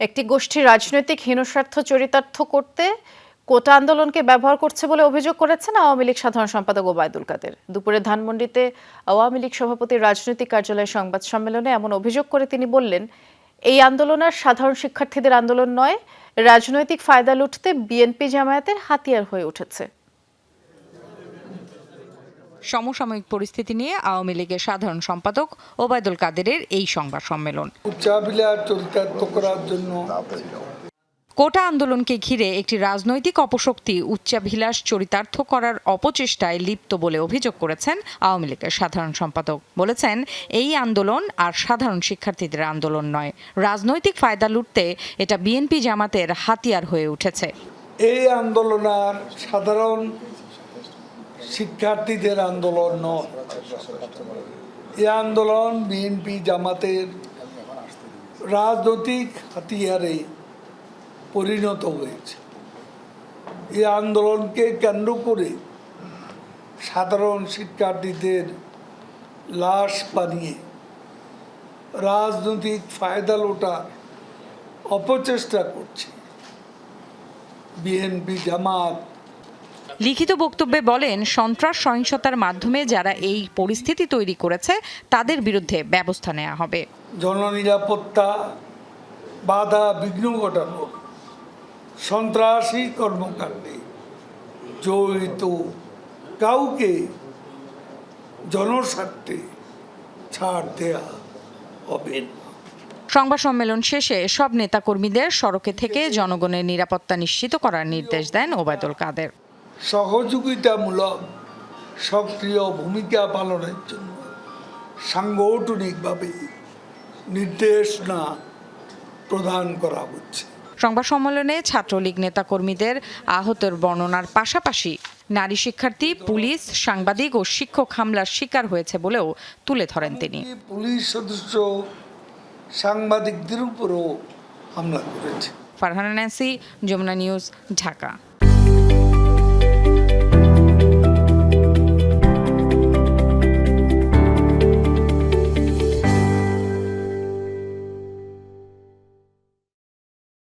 একটি গোষ্ঠী রাজনৈতিক হীনস্বার্থ চরিতার্থ করতে কোটা আন্দোলনকে ব্যবহার করছে বলে অভিযোগ করেছেন আওয়ামী লীগ সাধারণ সম্পাদক ওবায়দুল কাদের। দুপুরে ধানমন্ডিতে আওয়ামী লীগ সভাপতির রাজনৈতিক কার্যালয়ে সংবাদ সম্মেলনে এমন অভিযোগ করে তিনি বললেন, এই আন্দোলন আর সাধারণ শিক্ষার্থীদের আন্দোলন নয়, রাজনৈতিক ফায়দা লুটতে বিএনপি জামায়াতের হাতিয়ার হয়ে উঠেছে। সমসাময়িক পরিস্থিতি নিয়ে আওয়ামী লীগের সাধারণ সম্পাদক ওবায়দুল কাদেরের এই সংবাদ সম্মেলন। কোটা আন্দোলনকে ঘিরে একটি রাজনৈতিক অপশক্তি উচ্চাভিলাষ চরিতার্থ করার অপচেষ্টায় লিপ্ত বলে অভিযোগ করেছেন আওয়ামী লীগের সাধারণ সম্পাদক। বলেছেন, এই আন্দোলন আর সাধারণ শিক্ষার্থীদের আন্দোলন নয়, রাজনৈতিক ফায়দা লুটতে এটা বিএনপি জামাতের হাতিয়ার হয়ে উঠেছে। এই আন্দোলন আর সাধারণ শিক্ষার্থীদের আন্দোলন নয়, এই আন্দোলন বিএনপি জামাতের রাজনৈতিক হাতিয়ারে পরিণত হয়েছে। এই আন্দোলনকে কেন্দ্র করে সাধারণ শিক্ষার্থীদের লাশ বানিয়ে রাজনৈতিক ফায়দা লোটার অপচেষ্টা করছে বিএনপি জামাত। লিখিত বক্তব্যে বলেন, সন্ত্রাস সহিংসতার মাধ্যমে যারা এই পরিস্থিতি তৈরি করেছে তাদের বিরুদ্ধে ব্যবস্থা নেওয়া হবে। জননিরাপত্তা বাধা বিঘ্ন ঘটানো, সন্ত্রাসী কর্মকাণ্ডে জড়িত কাউকে জনস্বার্থে ছাড় দেয়া হবে না। সংবাদ সম্মেলন শেষে সব নেতাকর্মীদের সড়কে থেকে জনগণের নিরাপত্তা নিশ্চিত করার নির্দেশ দেন ওবায়দুল কাদের। সহযোগিতামূলক সক্রিয় ভূমিকা পালনের জন্য সাংগঠনিকভাবে নির্দেশনা প্রদান করা হচ্ছে। সংবাদ সম্মেলনে ছাত্রলীগ নেতাকর্মীদের আহতের বর্ণনার পাশাপাশি নারী শিক্ষার্থী, পুলিশ, সাংবাদিক ও শিক্ষক হামলার শিকার হয়েছে বলেও তুলে ধরেন তিনি। পুলিশ সদস্য সাংবাদিকদের উপরও হামলা করেছে। Farhana Nancy, Jamuna news, Dhaka.